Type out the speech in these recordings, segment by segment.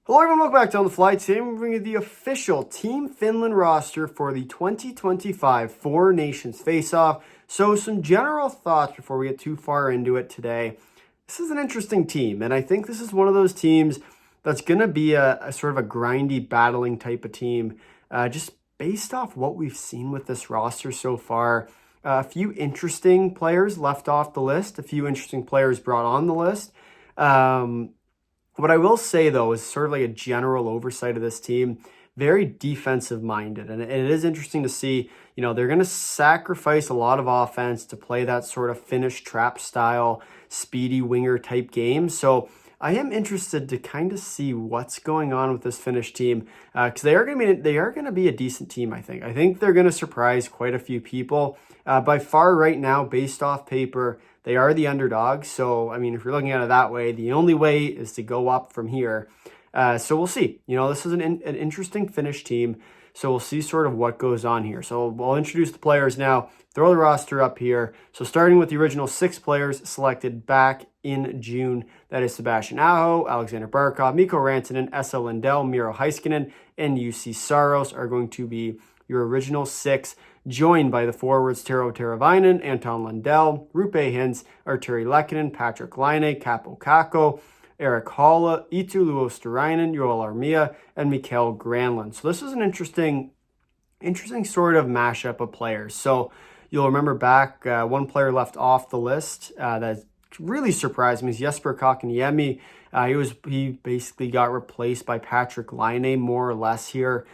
Hello everyone, welcome back to On the Fly. Today we're bringing you the official Team Finland roster for the 2025 Four Nations Faceoff. So some general thoughts before we get too far into it today. This is an interesting team, and I think this is one of those teams that's going to be a sort of a grindy, battling type of team, just based off what we've seen with this roster so far. A few interesting players left off the list, a few interesting players brought on the list. What I will say, though, is sort of like a general oversight of this team, very defensive minded. And it is interesting to see, they're going to sacrifice a lot of offense to play that sort of Finnish trap style, speedy winger type game. So I am interested to kind of see what's going on with this Finnish team, because they are going to be a decent team, I think. I think they're going to surprise quite a few people. By far right now, based off paper, they are the underdogs. So, I mean, if you're looking at it that way, the only way is to go up from here. So we'll see. This is an interesting Finnish team. So we'll see sort of what goes on here. So we'll introduce the players now, throw the roster up here. So starting with the original 6 players selected back in June, that is Sebastian Aho, Alexander Barkov, Mikko Rantanen, Esa Lindell, Miro Heiskanen, and UC Saros are going to be your original 6, joined by the forwards Tero Teravainen, Anton Lundell, Rupe Hintz, Arturi Lehkonen, Patrick Laine, Capo Kakko, Eric Halla, Eetu Luosterainen, Joel Armia, and Mikael Granlund. So this is an interesting sort of mashup of players. So you'll remember back, one player left off the list that really surprised me is Jesper Kotkaniemi. He basically got replaced by Patrick Laine more or less here,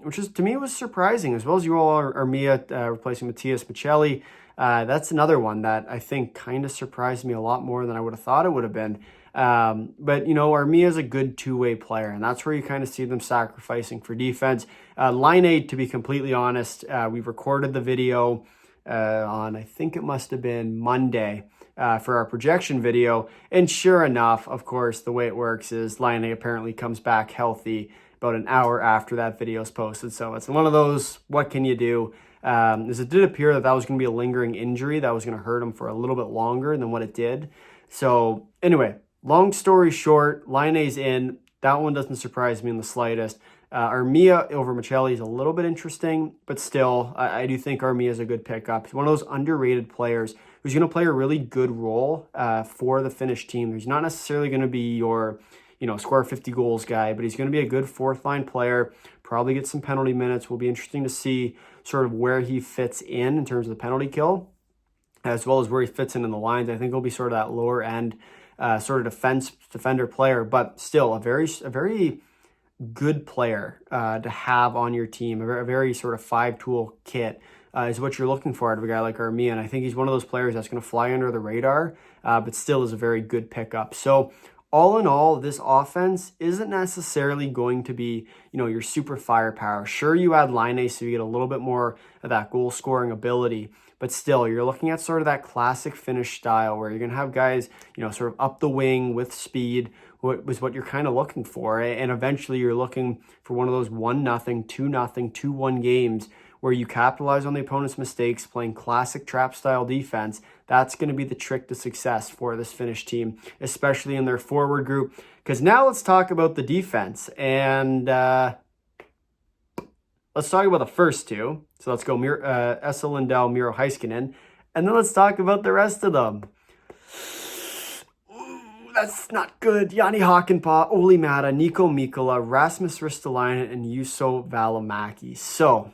which is, to me, was surprising, as well as Joel Armia replacing Matthias Michelli. That's another one that I think kind of surprised me a lot more than I would have thought it would have been. But Armia is a good two-way player, and that's where you kind of see them sacrificing for defense. Laine, to be completely honest, we recorded the video on, I think it must have been Monday, for our projection video. And sure enough, of course, the way it works is Laine apparently comes back healthy about an hour after that video is posted. So it's one of those, what can you do? As it did appear that was going to be a lingering injury that was going to hurt him for a little bit longer than what it did. So anyway, long story short, Laine's in. That one doesn't surprise me in the slightest. Armia over Michelli is a little bit interesting, but still, I do think Armia is a good pickup. He's one of those underrated players who's going to play a really good role for the Finnish team. He's not necessarily going to be your, score 50 goals guy, but he's going to be a good fourth-line player, probably get some penalty minutes. Will be interesting to see sort of where he fits in terms of the penalty kill, as well as where he fits in the lines. I think he'll be sort of that lower end sort of defender player, but still a very good player to have on your team. A very sort of 5-tool kit is what you're looking for out of a guy like Armia, and I think he's one of those players that's going to fly under the radar, but still is a very good pickup. So all in all, this offense isn't necessarily going to be, your super firepower. Sure, you add Laine, so you get a little bit more of that goal-scoring ability, but still, you're looking at sort of that classic Finnish style where you're going to have guys, sort of up the wing with speed, was what you're kind of looking for. And eventually, you're looking for one of those 1-0, 2-0, 2-1 games where you capitalize on the opponent's mistakes, playing classic trap-style defense. That's going to be the trick to success for this Finnish team, especially in their forward group. Because now let's talk about the defense. And let's talk about the first two. So let's go Esa Lindell, Miro Heiskanen. And then let's talk about the rest of them. That's not good. Jani Hakanpää, Olli Mätä, Nico Mikkola, Rasmus Ristolainen, and Juuso Välimäki. So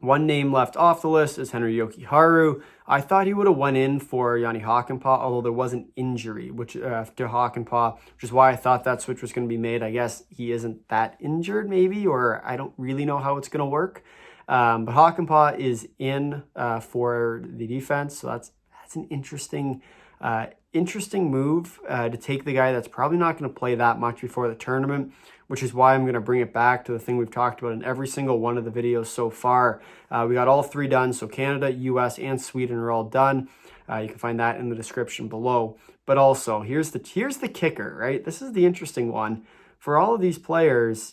one name left off the list is Henri Jokiharju. I thought he would have went in for Jani Hakanpää, although there was an injury to Hakanpää, which is why I thought that switch was going to be made. I guess he isn't that injured, maybe, or I don't really know how it's going to work. But Hakanpää is in for the defense, so that's an interesting move to take the guy that's probably not going to play that much before the tournament, which is why I'm going to bring it back to the thing we've talked about in every single one of the videos so far. We got all 3 done, so Canada, US, and Sweden are all done. You can find that in the description below. But also, here's the kicker, right? This is the interesting one. For all of these players,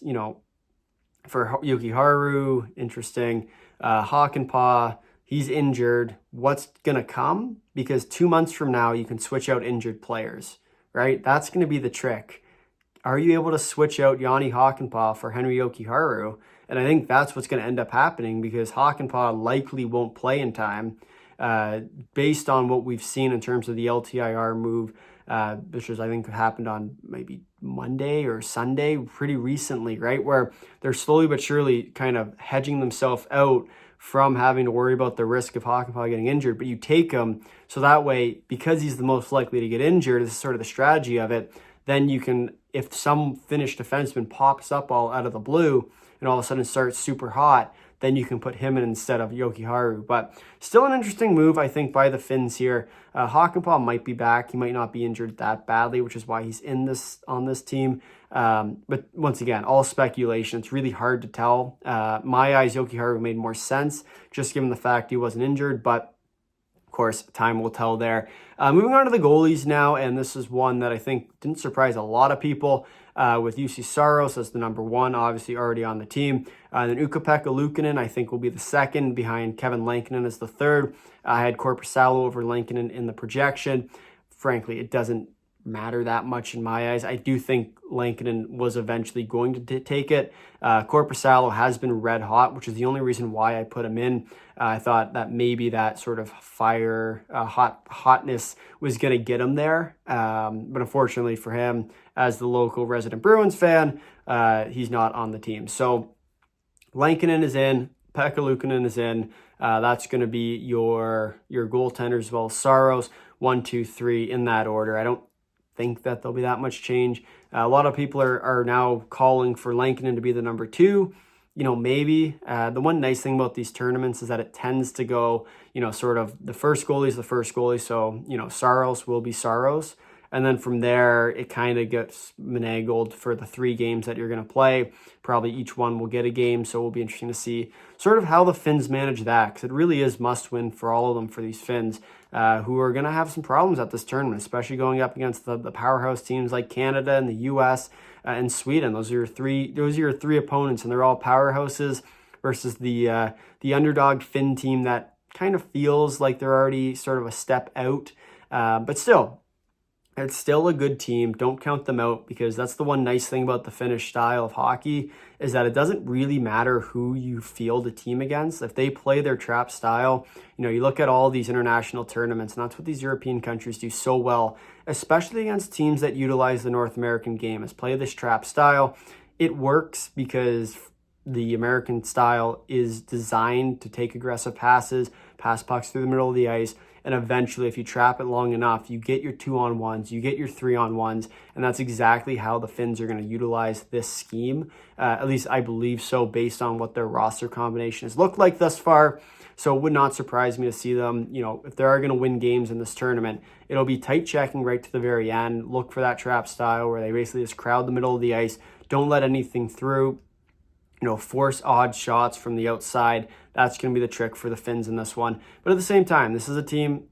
for Jokiharju, interesting. Hakanpää, he's injured. What's going to come? Because 2 months from now, you can switch out injured players, right? That's going to be the trick. are you able to switch out Jani Hakanpää for Henri Jokiharju? And I think that's what's going to end up happening, because Hakanpää likely won't play in time based on what we've seen in terms of the LTIR move, which was, I think, happened on maybe Monday or Sunday pretty recently, right? Where they're slowly but surely kind of hedging themselves out from having to worry about the risk of Hakanpää getting injured. But you take him so that way, because he's the most likely to get injured, this is sort of the strategy of it, then you can, if some Finnish defenseman pops up all out of the blue and all of a sudden starts super hot, then you can put him in instead of Jokiharju. But still an interesting move, I think, by the Finns here. Hakanpää might be back. He might not be injured that badly, which is why he's on this team. But once again, all speculation. It's really hard to tell. My eyes, Jokiharju made more sense, just given the fact he wasn't injured. But of course, time will tell there. Moving on to the goalies now, and this is one that I think didn't surprise a lot of people, with Jussi Saros as the number one, obviously already on the team. Then Ukko-Pekka Luukkonen, I think, will be the second, behind Kevin Lankinen as the third. I had Korpisalo over Lankinen in the projection. Frankly, it doesn't matter that much in my eyes. I do think Lankinen was eventually going to take it. Korpisalo has been red hot, which is the only reason why I put him in. I thought that maybe that sort of hotness was going to get him there. But unfortunately for him, as the local resident Bruins fan, he's not on the team. So Lankinen is in, Pekka Luukkonen is in. That's going to be your goaltenders as well as Saros, 1, 2, 3 in that order. I don't think that there'll be that much change. A lot of people are now calling for Lankinen to be the number two. Maybe. The one nice thing about these tournaments is that it tends to go, sort of the first goalie is the first goalie. So, Saros will be Saros. And then from there, it kind of gets finagled for the 3 games that you're going to play. Probably each one will get a game, so it will be interesting to see sort of how the Finns manage that, because it really is must-win for all of them, for these Finns, who are going to have some problems at this tournament, especially going up against the powerhouse teams like Canada and the U.S. And Sweden. Those are your three opponents, and they're all powerhouses versus the underdog Finn team that kind of feels like they're already sort of a step out. But still, it's still a good team. Don't count them out, because that's the one nice thing about the Finnish style of hockey, is that it doesn't really matter who you field a team against. If they play their trap style, you look at all these international tournaments, and that's what these European countries do so well, especially against teams that utilize the North American game, is play this trap style. It works because the American style is designed to take aggressive passes, pass pucks through the middle of the ice, and eventually, if you trap it long enough, you get your 2-on-1s, you get your 3-on-1s, and that's exactly how the Finns are going to utilize this scheme. At least I believe so, based on what their roster combination has looked like thus far. So it would not surprise me to see them, if they are going to win games in this tournament, it'll be tight checking right to the very end. Look for that trap style where they basically just crowd the middle of the ice, don't let anything through. Force odd shots from the outside. That's going to be the trick for the Finns in this one. But at the same time, this is a team,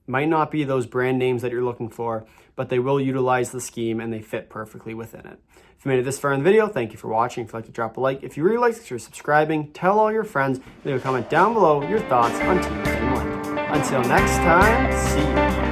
might not be those brand names that you're looking for, but they will utilize the scheme and they fit perfectly within it. If you made it this far in the video, thank you for watching. If you'd like to drop a like, if you really like, consider subscribing, tell all your friends, leave a comment down below your thoughts on Team Finland. Until next time, see you.